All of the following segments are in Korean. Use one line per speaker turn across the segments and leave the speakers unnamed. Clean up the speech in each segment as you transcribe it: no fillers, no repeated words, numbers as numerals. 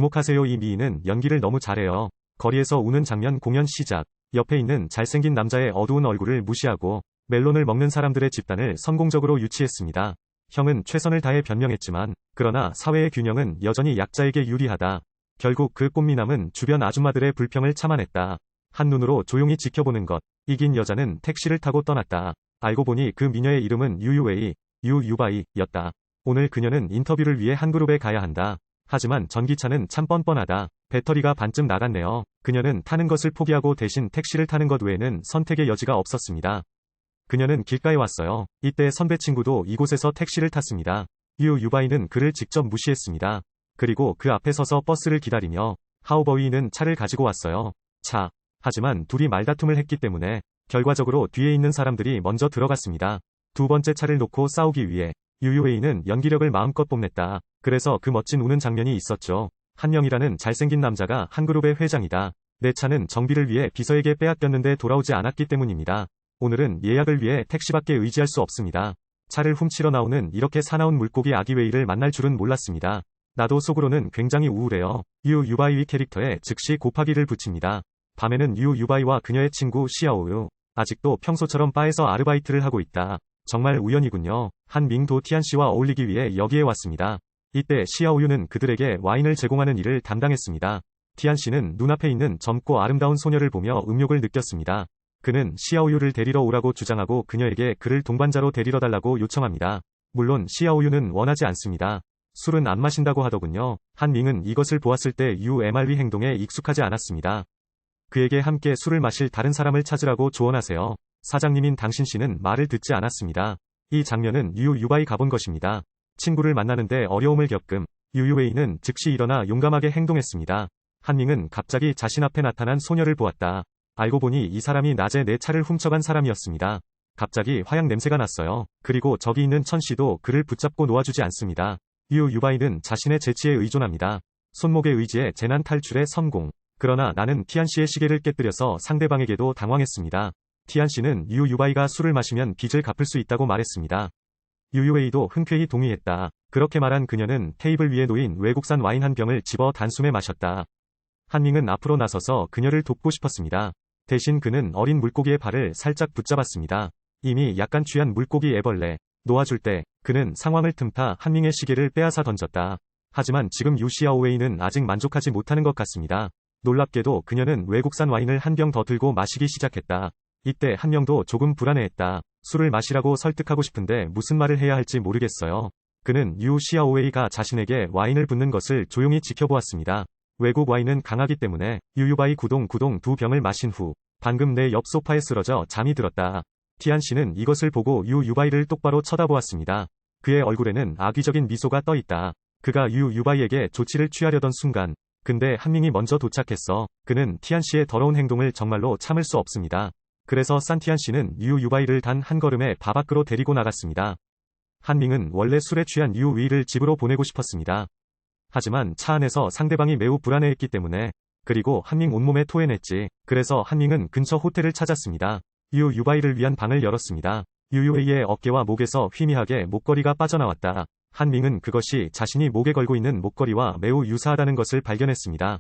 주목하세요. 이 미인은 연기를 너무 잘해요. 거리에서 우는 장면 공연 시작. 옆에 있는 잘생긴 남자의 어두운 얼굴을 무시하고 멜론을 먹는 사람들의 집단을 성공적으로 유치했습니다. 형은 최선을 다해 변명했지만 그러나 사회의 균형은 여전히 약자에게 유리하다. 결국 그 꽃미남은 주변 아줌마들의 불평을 참아냈다. 한눈으로 조용히 지켜보는 것. 이긴 여자는 택시를 타고 떠났다. 알고 보니 그 미녀의 이름은 유유웨이, 유유바이였다. 오늘 그녀는 인터뷰를 위해 한 그룹에 가야 한다. 하지만 전기차는 참 뻔뻔하다. 배터리가 반쯤 나갔네요. 그녀는 타는 것을 포기하고 대신 택시를 타는 것 외에는 선택의 여지가 없었습니다. 그녀는 길가에 왔어요. 이때 선배 친구도 이곳에서 택시를 탔습니다. 유유바이는 그를 직접 무시했습니다. 그리고 그 앞에 서서 버스를 기다리며 하우버이는 차를 가지고 왔어요. 차. 하지만 둘이 말다툼을 했기 때문에 결과적으로 뒤에 있는 사람들이 먼저 들어갔습니다. 두 번째 차를 놓고 싸우기 위해 유유웨이는 연기력을 마음껏 뽐냈다. 그래서 그 멋진 우는 장면이 있었죠. 한명이라는 잘생긴 남자가 한 그룹의 회장이다. 내 차는 정비를 위해 비서에게 빼앗겼는데 돌아오지 않았기 때문입니다. 오늘은 예약을 위해 택시밖에 의지할 수 없습니다. 차를 훔치러 나오는 이렇게 사나운 물고기 아기웨이를 만날 줄은 몰랐습니다. 나도 속으로는 굉장히 우울해요. 유유바이 캐릭터에 즉시 곱하기를 붙입니다. 밤에는 유유바이와 그녀의 친구 시아오유. 아직도 평소처럼 바에서 아르바이트를 하고 있다. 정말 우연이군요. 한밍도 티안씨와 어울리기 위해 여기에 왔습니다. 이때 시아오유는 그들에게 와인을 제공하는 일을 담당했습니다. 티안씨는 눈앞에 있는 젊고 아름다운 소녀를 보며 음욕을 느꼈습니다. 그는 시아오유를 데리러 오라고 주장하고 그녀에게 그를 동반자로 데리러 달라고 요청합니다. 물론 시아오유는 원하지 않습니다. 술은 안 마신다고 하더군요. 한밍은 이것을 보았을 때 UMRV 행동에 익숙하지 않았습니다. 그에게 함께 술을 마실 다른 사람을 찾으라고 조언하세요. 사장님인 당신 씨는 말을 듣지 않았습니다. 이 장면은 유유바이 가본 것입니다. 친구를 만나는데 어려움을 겪음. 유유웨이는 즉시 일어나 용감하게 행동했습니다. 한밍은 갑자기 자신 앞에 나타난 소녀를 보았다. 알고 보니 이 사람이 낮에 내 차를 훔쳐간 사람이었습니다. 갑자기 화약 냄새가 났어요. 그리고 저기 있는 천 씨도 그를 붙잡고 놓아주지 않습니다. 유유바이는 자신의 재치에 의존합니다. 손목의 의지에 재난 탈출에 성공. 그러나 나는 티안 씨의 시계를 깨뜨려서 상대방에게도 당황했습니다. 티안 씨는 유유바이가 술을 마시면 빚을 갚을 수 있다고 말했습니다. 유유웨이도 흔쾌히 동의했다. 그렇게 말한 그녀는 테이블 위에 놓인 외국산 와인 한 병을 집어 단숨에 마셨다. 한밍은 앞으로 나서서 그녀를 돕고 싶었습니다. 대신 그는 어린 물고기의 발을 살짝 붙잡았습니다. 이미 약간 취한 물고기 애벌레. 놓아줄 때 그는 상황을 틈타 한밍의 시계를 빼앗아 던졌다. 하지만 지금 유시아오웨이는 아직 만족하지 못하는 것 같습니다. 놀랍게도 그녀는 외국산 와인을 한 병 더 들고 마시기 시작했다. 이때 한명도 조금 불안해했다. 술을 마시라고 설득하고 싶은데 무슨 말을 해야 할지 모르겠어요. 그는 유시아오웨이가 자신에게 와인을 붓는 것을 조용히 지켜보았습니다. 외국 와인은 강하기 때문에 유유바이 구동 두 병을 마신 후 방금 내 옆 소파에 쓰러져 잠이 들었다. 티안 씨는 이것을 보고 유유바이를 똑바로 쳐다보았습니다. 그의 얼굴에는 악의적인 미소가 떠있다. 그가 유유바이에게 조치를 취하려던 순간 근데 한밍이 먼저 도착했어. 그는 티안 씨의 더러운 행동을 정말로 참을 수 없습니다. 그래서 산티안 씨는 유유바이를 단 한 걸음에 바 밖으로 데리고 나갔습니다. 한밍은 원래 술에 취한 유위를 집으로 보내고 싶었습니다. 하지만 차 안에서 상대방이 매우 불안해했기 때문에 그리고 한밍 온몸에 토해냈지. 그래서 한밍은 근처 호텔을 찾았습니다. 유유바이를 위한 방을 열었습니다. 유유웨이의 어깨와 목에서 희미하게 목걸이가 빠져나왔다. 한밍은 그것이 자신이 목에 걸고 있는 목걸이와 매우 유사하다는 것을 발견했습니다.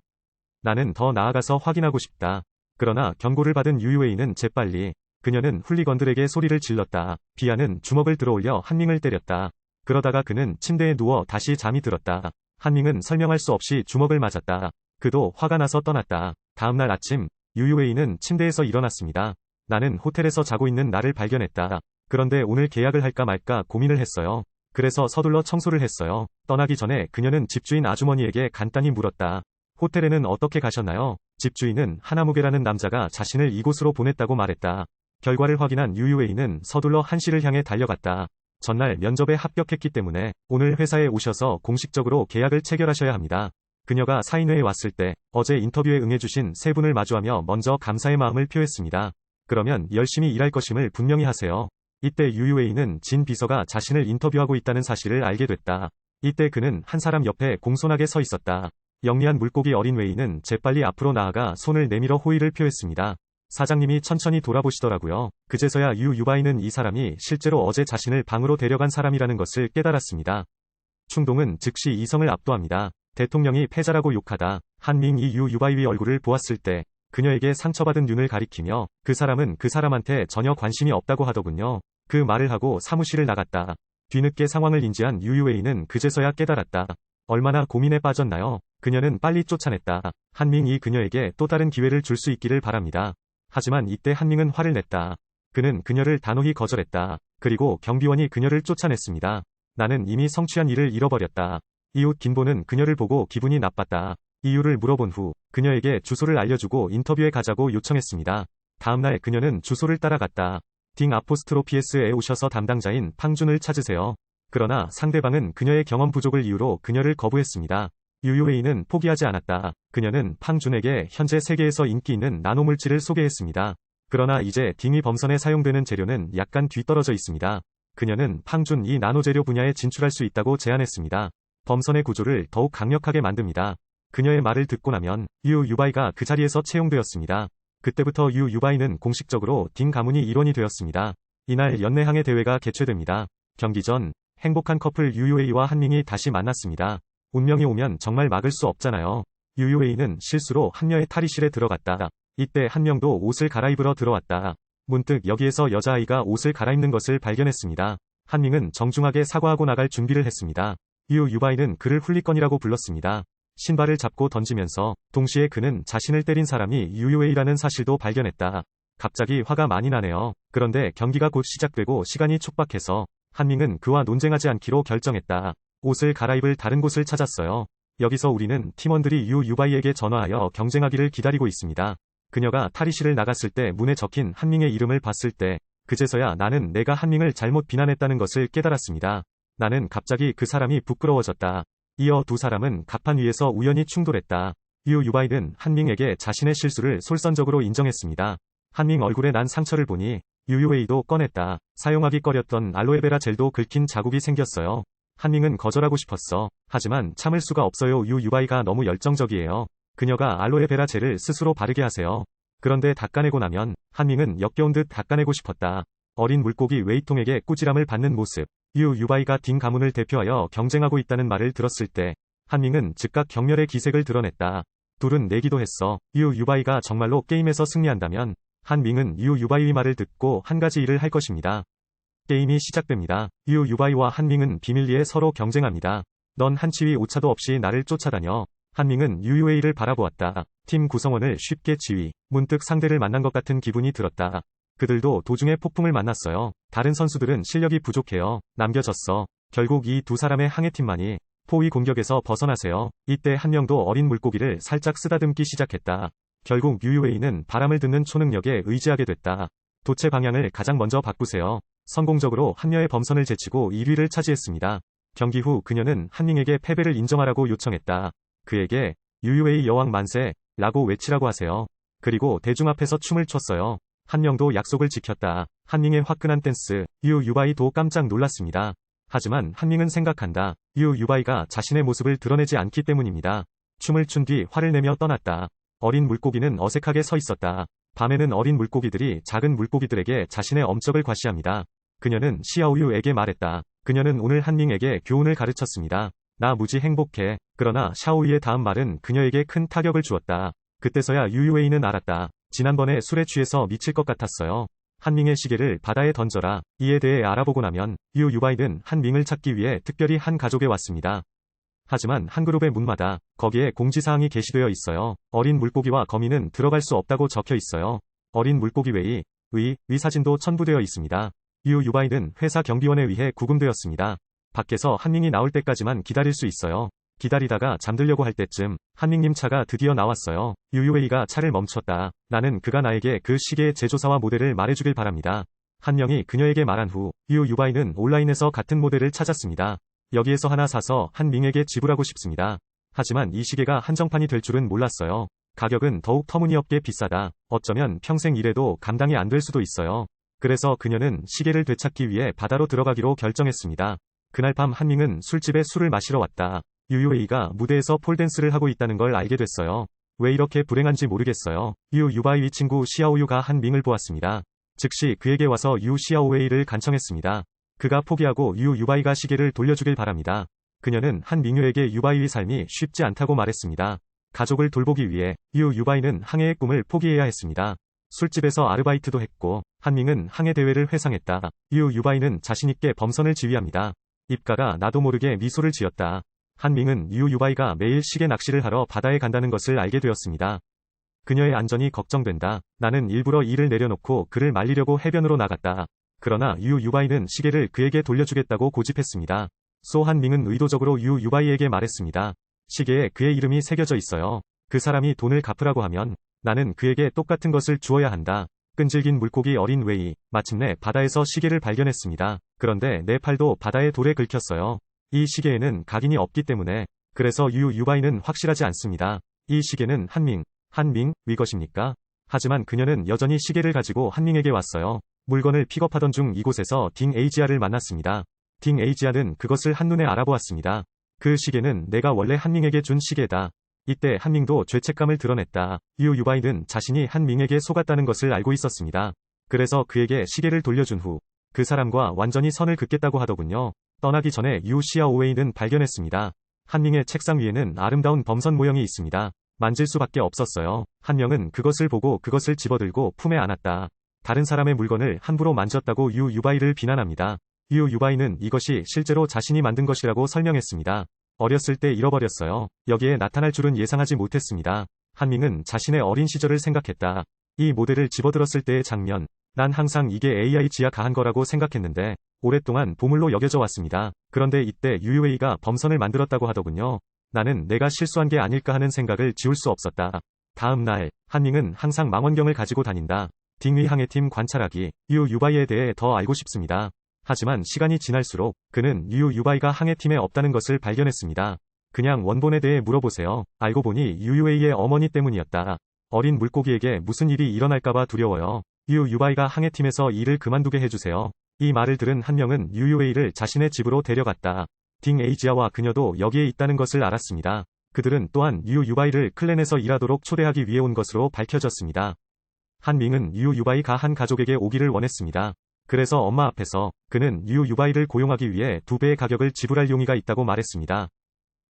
나는 더 나아가서 확인하고 싶다. 그러나 경고를 받은 유유웨이는 재빨리 그녀는 훌리건들에게 소리를 질렀다. 비아는 주먹을 들어올려 한밍을 때렸다. 그러다가 그는 침대에 누워 다시 잠이 들었다. 한밍은 설명할 수 없이 주먹을 맞았다. 그도 화가 나서 떠났다. 다음날 아침 유유웨이는 침대에서 일어났습니다. 나는 호텔에서 자고 있는 나를 발견했다. 그런데 오늘 계약을 할까 말까 고민을 했어요. 그래서 서둘러 청소를 했어요. 떠나기 전에 그녀는 집주인 아주머니에게 간단히 물었다. 호텔에는 어떻게 가셨나요? 집주인은 하나무게라는 남자가 자신을 이곳으로 보냈다고 말했다. 결과를 확인한 유유웨이는 서둘러 한씨를 향해 달려갔다. 전날 면접에 합격했기 때문에 오늘 회사에 오셔서 공식적으로 계약을 체결하셔야 합니다. 그녀가 사인회에 왔을 때 어제 인터뷰에 응해주신 세 분을 마주하며 먼저 감사의 마음을 표했습니다. 그러면 열심히 일할 것임을 분명히 하세요. 이때 유유웨이는 진 비서가 자신을 인터뷰하고 있다는 사실을 알게 됐다. 이때 그는 한 사람 옆에 공손하게 서 있었다. 영리한 물고기 어린 웨이는 재빨리 앞으로 나아가 손을 내밀어 호의를 표했습니다. 사장님이 천천히 돌아보시더라고요. 그제서야 유유바이는 이 사람이 실제로 어제 자신을 방으로 데려간 사람이라는 것을 깨달았습니다. 충동은 즉시 이성을 압도합니다. 대통령이 패자라고 욕하다 한밍이 유 유바이의 얼굴을 보았을 때 그녀에게 상처받은 눈을 가리키며 그 사람은 그 사람한테 전혀 관심이 없다고 하더군요. 그 말을 하고 사무실을 나갔다. 뒤늦게 상황을 인지한 유유웨이는 그제서야 깨달았다. 얼마나 고민에 빠졌나요? 그녀는 빨리 쫓아냈다. 한밍이 그녀에게 또 다른 기회를 줄 수 있기를 바랍니다. 하지만 이때 한밍은 화를 냈다. 그는 그녀를 단호히 거절했다. 그리고 경비원이 그녀를 쫓아냈습니다. 나는 이미 성취한 일을 잃어버렸다. 이웃 김보는 그녀를 보고 기분이 나빴다. 이유를 물어본 후 그녀에게 주소를 알려주고 인터뷰에 가자고 요청했습니다. 다음날 그녀는 주소를 따라갔다. 딩 아포스트로피스에 오셔서 담당자인 팡준을 찾으세요. 그러나 상대방은 그녀의 경험 부족을 이유로 그녀를 거부했습니다. 유유웨이는 포기하지 않았다. 그녀는 팡준에게 현재 세계에서 인기 있는 나노물질을 소개했습니다. 그러나 이제 딩이 범선에 사용되는 재료는 약간 뒤떨어져 있습니다. 그녀는 팡준 이 나노재료 분야에 진출할 수 있다고 제안했습니다. 범선의 구조를 더욱 강력하게 만듭니다. 그녀의 말을 듣고 나면 유 유바이가 그 자리에서 채용되었습니다. 그때부터 유 유바이는 공식적으로 딩 가문이 일원이 되었습니다. 이날 연내항해 대회가 개최됩니다. 경기 전 행복한 커플 유유웨이와 한밍이 다시 만났습니다. 운명이 오면 정말 막을 수 없잖아요. 유유웨이는 실수로 한녀의 탈의실에 들어갔다. 이때 한명도 옷을 갈아입으러 들어왔다. 문득 여기에서 여자아이가 옷을 갈아입는 것을 발견했습니다. 한밍은 정중하게 사과하고 나갈 준비를 했습니다. 유 유바이는 그를 훌리건이라고 불렀습니다. 신발을 잡고 던지면서 동시에 그는 자신을 때린 사람이 유유웨이라는 사실도 발견했다. 갑자기 화가 많이 나네요. 그런데 경기가 곧 시작되고 시간이 촉박해서 한밍은 그와 논쟁하지 않기로 결정했다. 옷을 갈아입을 다른 곳을 찾았어요. 여기서 우리는 팀원들이 유 유바이에게 전화하여 경쟁하기를 기다리고 있습니다. 그녀가 탈의실을 나갔을 때 문에 적힌 한밍의 이름을 봤을 때 그제서야 나는 내가 한밍을 잘못 비난했다는 것을 깨달았습니다. 나는 갑자기 그 사람이 부끄러워졌다. 이어 두 사람은 갑판 위에서 우연히 충돌했다. 유 유바이는 한밍에게 자신의 실수를 솔선적으로 인정했습니다. 한밍 얼굴에 난 상처를 보니 유유웨이도 꺼냈다. 사용하기 꺼렸던 알로에베라 젤도 긁힌 자국이 생겼어요. 한밍은 거절하고 싶었어. 하지만 참을 수가 없어요. 유 유바이가 너무 열정적이에요. 그녀가 알로에베라 젤을 스스로 바르게 하세요. 그런데 닦아내고 나면 한밍은 역겨운 듯 닦아내고 싶었다. 어린 물고기 웨이통에게 꾸지람을 받는 모습. 유 유바이가 딩 가문을 대표하여 경쟁하고 있다는 말을 들었을 때 한밍은 즉각 경멸의 기색을 드러냈다. 둘은 내기도 했어. 유 유바이가 정말로 게임에서 승리한다면 한밍은 유 유바이의 말을 듣고 한 가지 일을 할 것입니다. 게임이 시작됩니다. 유 유바이와 한밍은 비밀리에 서로 경쟁합니다. 넌 한 치위 오차도 없이 나를 쫓아다녀. 한밍은 유유웨이를 바라보았다. 팀 구성원을 쉽게 지휘. 문득 상대를 만난 것 같은 기분이 들었다. 그들도 도중에 폭풍을 만났어요. 다른 선수들은 실력이 부족해요. 남겨졌어. 결국 이 두 사람의 항해팀만이 포위 공격에서 벗어나세요. 이때 한 명도 어린 물고기를 살짝 쓰다듬기 시작했다. 결국 유유웨이는 바람을 듣는 초능력에 의지하게 됐다. 도체 방향을 가장 먼저 바꾸세요. 성공적으로 한녀의 범선을 제치고 1위를 차지했습니다. 경기 후 그녀는 한밍에게 패배를 인정하라고 요청했다. 그에게 유유웨이 여왕 만세 라고 외치라고 하세요. 그리고 대중 앞에서 춤을 췄어요. 한명도 약속을 지켰다. 한밍의 화끈한 댄스, 유 유바이도 깜짝 놀랐습니다. 하지만 한밍은 생각한다. 유 유바이가 자신의 모습을 드러내지 않기 때문입니다. 춤을 춘 뒤 화를 내며 떠났다. 어린 물고기는 어색하게 서 있었다. 밤에는 어린 물고기들이 작은 물고기들에게 자신의 엄적을 과시합니다. 그녀는 시아오유에게 말했다. 그녀는 오늘 한밍에게 교훈을 가르쳤습니다. 나 무지 행복해. 그러나 샤오유의 다음 말은 그녀에게 큰 타격을 주었다. 그때서야 유유웨이는 알았다. 지난번에 술에 취해서 미칠 것 같았어요. 한밍의 시계를 바다에 던져라. 이에 대해 알아보고 나면 유 유바이는 한밍을 찾기 위해 특별히 한 가족에 왔습니다. 하지만 한 그룹의 문마다 거기에 공지사항이 게시되어 있어요. 어린 물고기와 거미는 들어갈 수 없다고 적혀 있어요. 어린 물고기 외의 사진도 첨부되어 있습니다. 유 유바이는 회사 경비원에 의해 구금되었습니다. 밖에서 한밍이 나올 때까지만 기다릴 수 있어요. 기다리다가 잠들려고 할 때쯤 한밍님 차가 드디어 나왔어요. 유유웨이가 차를 멈췄다. 나는 그가 나에게 그 시계의 제조사와 모델을 말해주길 바랍니다. 한명이 그녀에게 말한 후 유 유바이는 온라인에서 같은 모델을 찾았습니다. 여기에서 하나 사서 한밍에게 지불하고 싶습니다. 하지만 이 시계가 한정판이 될 줄은 몰랐어요. 가격은 더욱 터무니없게 비싸다. 어쩌면 평생 일해도 감당이 안 될 수도 있어요. 그래서 그녀는 시계를 되찾기 위해 바다로 들어가기로 결정했습니다. 그날 밤 한밍은 술집에 술을 마시러 왔다. 유유웨이가 무대에서 폴댄스를 하고 있다는 걸 알게 됐어요. 왜 이렇게 불행한지 모르겠어요. 유 유바이의 친구 시아오유가 한밍을 보았습니다. 즉시 그에게 와서 유 시아오웨이를 간청했습니다. 그가 포기하고 유 유바이가 시계를 돌려주길 바랍니다. 그녀는 한밍유에게 유바이의 삶이 쉽지 않다고 말했습니다. 가족을 돌보기 위해 유바이는 항해의 꿈을 포기해야 했습니다. 술집에서 아르바이트도 했고 한밍은 항해 대회를 회상했다. 유바이는 자신있게 범선을 지휘합니다. 입가가 나도 모르게 미소를 지었다. 한밍은 유바이가 매일 시계 낚시를 하러 바다에 간다는 것을 알게 되었습니다. 그녀의 안전이 걱정된다. 나는 일부러 일을 내려놓고 그를 말리려고 해변으로 나갔다. 그러나 유바이는 시계를 그에게 돌려주겠다고 고집했습니다. 한밍은 의도적으로 유바이에게 말했습니다. 시계에 그의 이름이 새겨져 있어요. 그 사람이 돈을 갚으라고 하면 나는 그에게 똑같은 것을 주어야 한다. 끈질긴 물고기 어린 웨이, 마침내 바다에서 시계를 발견했습니다. 그런데 내 팔도 바다의 돌에 긁혔어요. 이 시계에는 각인이 없기 때문에. 그래서 유바이는 확실하지 않습니다. 이 시계는 한밍 것입니까? 하지만 그녀는 여전히 시계를 가지고 한밍에게 왔어요. 물건을 픽업하던 중 이곳에서 딩에이지아를 만났습니다. 딩에이지아는 그것을 한눈에 알아보았습니다. 그 시계는 내가 원래 한밍에게 준 시계다. 이때 한밍도 죄책감을 드러냈다. 유바이는 자신이 한밍에게 속았다는 것을 알고 있었습니다. 그래서 그에게 시계를 돌려준 후 그 사람과 완전히 선을 긋겠다고 하더군요. 떠나기 전에 샤오웨이는 발견했습니다. 한밍의 책상 위에는 아름다운 범선 모형이 있습니다. 만질 수밖에 없었어요. 한명은 그것을 보고 그것을 집어들고 품에 안았다. 다른 사람의 물건을 함부로 만졌다고 유바이를 비난합니다. 유바이는 이것이 실제로 자신이 만든 것이라고 설명했습니다. 어렸을 때 잃어버렸어요. 여기에 나타날 줄은 예상하지 못했습니다. 한밍은 자신의 어린 시절을 생각했다. 이 모델을 집어들었을 때의 장면. 난 항상 이게 AIG가 가한 거라고 생각했는데 오랫동안 보물로 여겨져 왔습니다. 그런데 이때 유웨이가 범선을 만들었다고 하더군요. 나는 내가 실수한 게 아닐까 하는 생각을 지울 수 없었다. 다음 날, 한밍은 항상 망원경을 가지고 다닌다. 딩의 항해팀 관찰하기, 유바이에 대해 더 알고 싶습니다. 하지만 시간이 지날수록 그는 유바이가 항해팀에 없다는 것을 발견했습니다. 그냥 원본에 대해 물어보세요. 알고 보니 유웨이의 어머니 때문이었다. 어린 물고기에게 무슨 일이 일어날까봐 두려워요. 유바이가 항해팀에서 일을 그만두게 해주세요. 이 말을 들은 한명은 유웨이를 자신의 집으로 데려갔다. 딩에이지아와 그녀도 여기에 있다는 것을 알았습니다. 그들은 또한 유바이를 클랜에서 일하도록 초대하기 위해 온 것으로 밝혀졌습니다. 한밍은 유바이가 한 가족에게 오기를 원했습니다. 그래서 엄마 앞에서 그는 유바이를 고용하기 위해 2배의 가격을 지불할 용의가 있다고 말했습니다.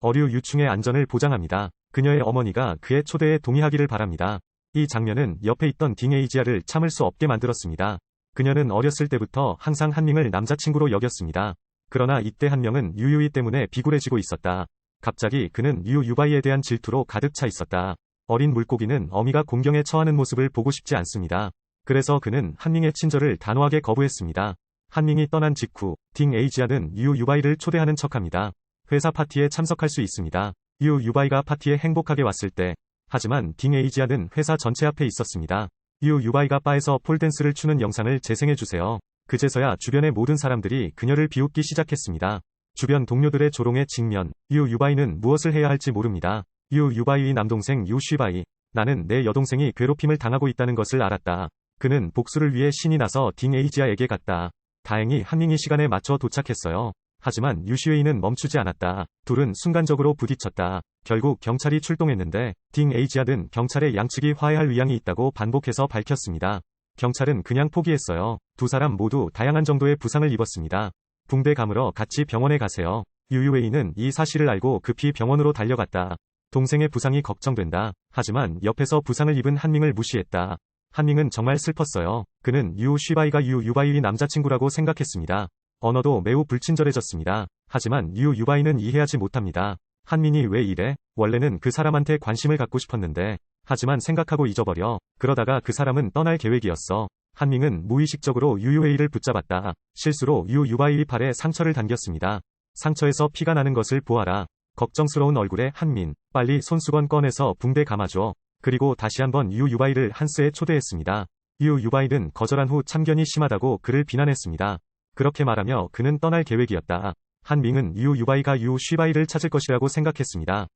어류 유충의 안전을 보장합니다. 그녀의 어머니가 그의 초대에 동의하기를 바랍니다. 이 장면은 옆에 있던 딩에이지아를 참을 수 없게 만들었습니다. 그녀는 어렸을 때부터 항상 한밍을 남자친구로 여겼습니다. 그러나 이때 한명은 유유이 때문에 비굴해지고 있었다. 갑자기 그는 유바이에 대한 질투로 가득 차 있었다. 어린 물고기는 어미가 공경에 처하는 모습을 보고 싶지 않습니다. 그래서 그는 한밍의 친절을 단호하게 거부했습니다. 한밍이 떠난 직후 딩에이지아는 유바이를 초대하는 척합니다. 회사 파티에 참석할 수 있습니다. 유바이가 파티에 행복하게 왔을 때. 하지만 딩에이지아는 회사 전체 앞에 있었습니다. 유바이가 바에서 폴댄스를 추는 영상을 재생해주세요. 그제서야 주변의 모든 사람들이 그녀를 비웃기 시작했습니다. 주변 동료들의 조롱에 직면, 유바이는 무엇을 해야 할지 모릅니다. 유바이의 남동생 유쉬바이. 나는 내 여동생이 괴롭힘을 당하고 있다는 것을 알았다. 그는 복수를 위해 신이 나서 딩에이지아에게 갔다. 다행히 한밍이 시간에 맞춰 도착했어요. 하지만 유시웨이는 멈추지 않았다. 둘은 순간적으로 부딪혔다. 결국 경찰이 출동했는데 딩에이지아는 경찰의 양측이 화해할 의향이 있다고 반복해서 밝혔습니다. 경찰은 그냥 포기했어요. 두 사람 모두 다양한 정도의 부상을 입었습니다. 붕대 감으러 같이 병원에 가세요. 유웨이는 이 사실을 알고 급히 병원으로 달려갔다. 동생의 부상이 걱정된다. 하지만 옆에서 부상을 입은 한밍을 무시했다. 한밍은 정말 슬펐어요. 그는 유쉬바이가 유바이의 남자친구라고 생각했습니다. 언어도 매우 불친절해졌습니다. 하지만 유바이는 이해하지 못합니다. 한밍이 왜 이래? 원래는 그 사람한테 관심을 갖고 싶었는데. 하지만 생각하고 잊어버려. 그러다가 그 사람은 떠날 계획이었어. 한밍은 무의식적으로 유웨이를 붙잡았다. 실수로 유바이의 팔에 상처를 당겼습니다. 상처에서 피가 나는 것을 보아라. 걱정스러운 얼굴에 한민, 빨리 손수건 꺼내서 붕대 감아줘. 그리고 다시 한번 유바이를 한스에 초대했습니다. 유바이는 거절한 후 참견이 심하다고 그를 비난했습니다. 그렇게 말하며 그는 떠날 계획이었다. 한밍은 유바이가 유쉬바이를 찾을 것이라고 생각했습니다.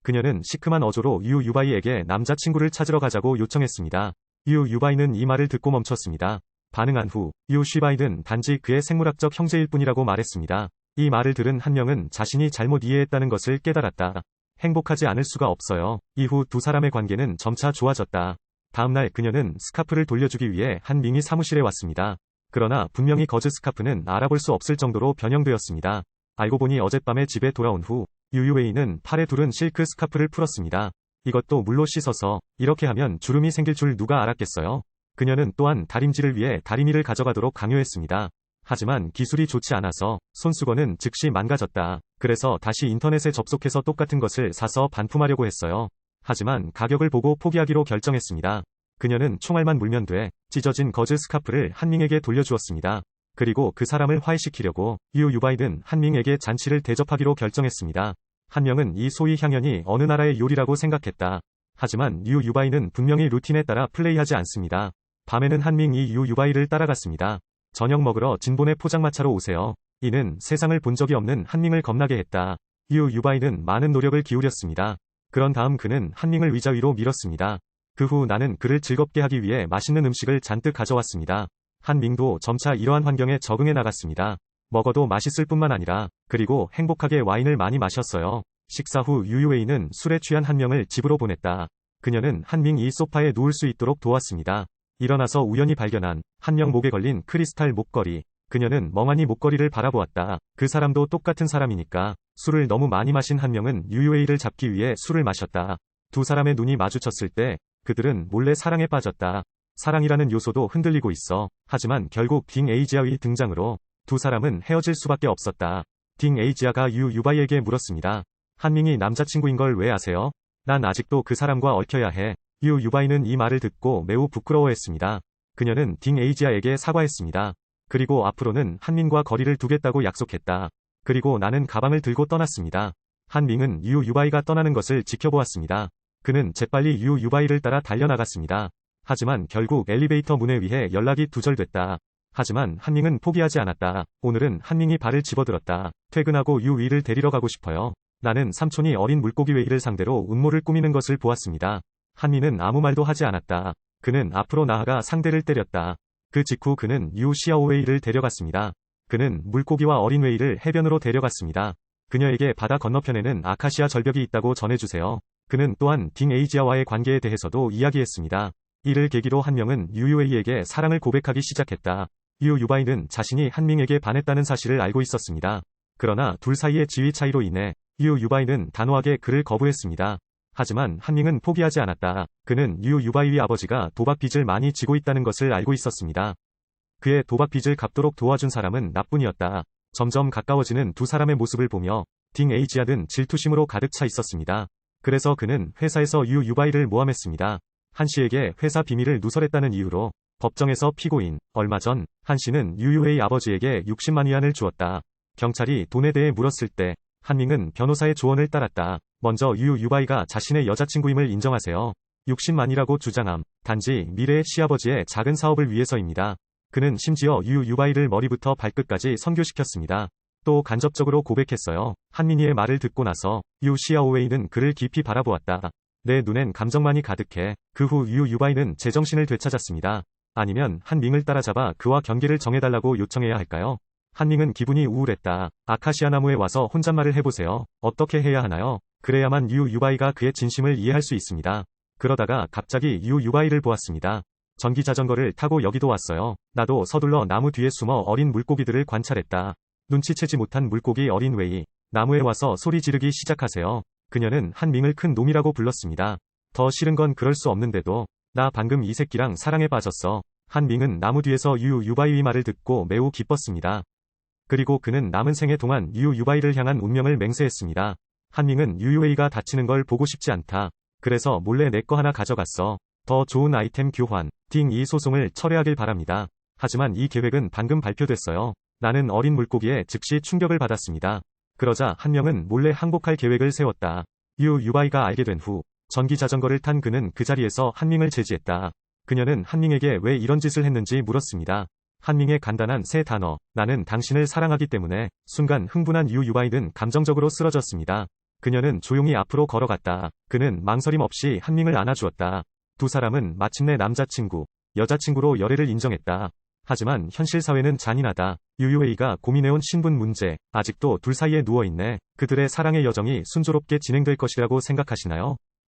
그녀는 시큼한 어조로 유바이에게 남자친구를 찾으러 가자고 요청했습니다. 유바이는 이 말을 듣고 멈췄습니다. 반응한 후 유쉬바이는 단지 그의 생물학적 형제일 뿐이라고 말했습니다. 이 말을 들은 한명은 자신이 잘못 이해했다는 것을 깨달았다. 행복하지 않을 수가 없어요. 이후 두 사람의 관계는 점차 좋아졌다. 다음날 그녀는 스카프를 돌려주기 위해 한밍이 사무실에 왔습니다. 그러나 분명히 거즈 스카프는 알아볼 수 없을 정도로 변형되었습니다. 알고 보니 어젯밤에 집에 돌아온 후 유유웨이는 팔에 두른 실크 스카프를 풀었습니다. 이것도 물로 씻어서 이렇게 하면 주름이 생길 줄 누가 알았겠어요. 그녀는 또한 다림질을 위해 다리미를 가져가도록 강요했습니다. 하지만 기술이 좋지 않아서 손수건은 즉시 망가졌다. 그래서 다시 인터넷에 접속해서 똑같은 것을 사서 반품하려고 했어요. 하지만 가격을 보고 포기하기로 결정했습니다. 그녀는 총알만 물면 돼 찢어진 거즈 스카프를 한밍에게 돌려주었습니다. 그리고 그 사람을 화해시키려고 유유바이는 한밍에게 잔치를 대접하기로 결정했습니다. 한명은 이 소위 향연이 어느 나라의 요리라고 생각했다. 하지만 유유바이는 분명히 루틴에 따라 플레이하지 않습니다. 밤에는 한밍이 유유바이를 따라갔습니다. 저녁 먹으러 진본의 포장마차로 오세요. 이는 세상을 본 적이 없는 한밍을 겁나게 했다. 유유바이는 많은 노력을 기울였습니다. 그런 다음 그는 한밍을 의자 위로 밀었습니다. 그 후 나는 그를 즐겁게 하기 위해 맛있는 음식을 잔뜩 가져왔습니다. 한밍도 점차 이러한 환경에 적응해 나갔습니다. 먹어도 맛있을 뿐만 아니라 그리고 행복하게 와인을 많이 마셨어요. 식사 후 유유웨이는 술에 취한 한명을 집으로 보냈다. 그녀는 한밍이 소파에 누울 수 있도록 도왔습니다. 일어나서 우연히 발견한 한명 목에 걸린 크리스탈 목걸이. 그녀는 멍하니 목걸이를 바라보았다. 그 사람도 똑같은 사람이니까. 술을 너무 많이 마신 한명은 유유웨이를 잡기 위해 술을 마셨다. 두 사람의 눈이 마주쳤을 때 그들은 몰래 사랑에 빠졌다. 사랑이라는 요소도 흔들리고 있어. 하지만 결국 딩 에이지아의 등장으로 두 사람은 헤어질 수밖에 없었다. 딩 에이지아가 유유바이에게 물었습니다. 한밍이 남자친구인 걸 왜 아세요? 난 아직도 그 사람과 얽혀야 해. 유유바이는 이 말을 듣고 매우 부끄러워했습니다. 그녀는 딩 에이지아에게 사과했습니다. 그리고 앞으로는 한밍과 거리를 두겠다고 약속했다. 그리고 나는 가방을 들고 떠났습니다. 한밍은 유유바이가 떠나는 것을 지켜보았습니다. 그는 재빨리 유유바이를 따라 달려나갔습니다. 하지만 결국 엘리베이터 문에 의해 연락이 두절됐다. 하지만 한밍은 포기하지 않았다. 오늘은 한밍이 발을 집어들었다. 퇴근하고 유위를 데리러 가고 싶어요. 나는 삼촌이 어린 물고기 웨이를 상대로 음모를 꾸미는 것을 보았습니다. 한밍은 아무 말도 하지 않았다. 그는 앞으로 나아가 상대를 때렸다. 그 직후 그는 유 시아오웨이를 데려갔습니다. 그는 물고기와 어린 웨이를 해변으로 데려갔습니다. 그녀에게 바다 건너편에는 아카시아 절벽이 있다고 전해주세요. 그는 또한 딩 에이지아와의 관계에 대해서도 이야기했습니다. 이를 계기로 한명은 유유웨이에게 사랑을 고백하기 시작했다. 유유바이는 자신이 한밍에게 반했다는 사실을 알고 있었습니다. 그러나 둘 사이의 지위 차이로 인해 유유바이는 단호하게 그를 거부했습니다. 하지만 한밍은 포기하지 않았다. 그는 유유바이의 아버지가 도박 빚을 많이 지고 있다는 것을 알고 있었습니다. 그의 도박 빚을 갚도록 도와준 사람은 나뿐이었다. 점점 가까워지는 두 사람의 모습을 보며 딩 에이지아는 질투심으로 가득 차 있었습니다. 그래서 그는 회사에서 유유바이를 모함했습니다. 한 씨에게 회사 비밀을 누설했다는 이유로 법정에서 피고인. 얼마 전 한 씨는 유유웨이 아버지에게 60만 위안을 주었다. 경찰이 돈에 대해 물었을 때 한밍은 변호사의 조언을 따랐다. 먼저 유유바이가 자신의 여자친구임을 인정하세요. 60만이라고 주장함. 단지 미래의 시아버지의 작은 사업을 위해서입니다. 그는 심지어 유유바이를 머리부터 발끝까지 선교시켰습니다. 또 간접적으로 고백했어요. 한민희의 말을 듣고 나서 유 시아오웨이는 그를 깊이 바라보았다. 내 눈엔 감정만이 가득해. 그 후 유유바이는 제정신을 되찾았습니다. 아니면 한밍을 따라잡아 그와 경계를 정해달라고 요청해야 할까요? 한밍은 기분이 우울했다. 아카시아 나무에 와서 혼잣말을 해보세요. 어떻게 해야 하나요? 그래야만 유유바이가 그의 진심을 이해할 수 있습니다. 그러다가 갑자기 유유바이를 보았습니다. 전기 자전거를 타고 여기도 왔어요. 나도 서둘러 나무 뒤에 숨어 어린 물고기들을 관찰했다. 눈치채지 못한 물고기 어린 웨이. 나무에 와서 소리 지르기 시작하세요. 그녀는 한밍을 큰 놈이라고 불렀습니다. 더 싫은 건 그럴 수 없는데도 나 방금 이 새끼랑 사랑에 빠졌어. 한밍은 나무 뒤에서 유유바이의 말을 듣고 매우 기뻤습니다. 그리고 그는 남은 생애 동안 유유바이를 향한 운명을 맹세했습니다. 한밍은 유유웨이가 다치는 걸 보고 싶지 않다. 그래서 몰래 내 거 하나 가져갔어. 더 좋은 아이템 교환. 딩 이 소송을 철회하길 바랍니다. 하지만 이 계획은 방금 발표됐어요. 나는 어린 물고기에 즉시 충격을 받았습니다. 그러자 한명은 몰래 항복할 계획을 세웠다. 유유바이가 알게 된 후 전기 자전거를 탄 그는 그 자리에서 한밍을 제지했다. 그녀는 한밍에게 왜 이런 짓을 했는지 물었습니다. 한밍의 간단한 세 단어. 나는 당신을 사랑하기 때문에. 순간 흥분한 유유바이는 감정적으로 쓰러졌습니다. 그녀는 조용히 앞으로 걸어갔다. 그는 망설임 없이 한밍을 안아주었다. 두 사람은 마침내 남자친구, 여자친구로 열애를 인정했다. 하지만 현실 사회는 잔인하다. 유유웨이가 고민해온 신분 문제. 아직도 둘 사이에 누워있네. 그들의 사랑의 여정이 순조롭게 진행될 것이라고 생각하시나요?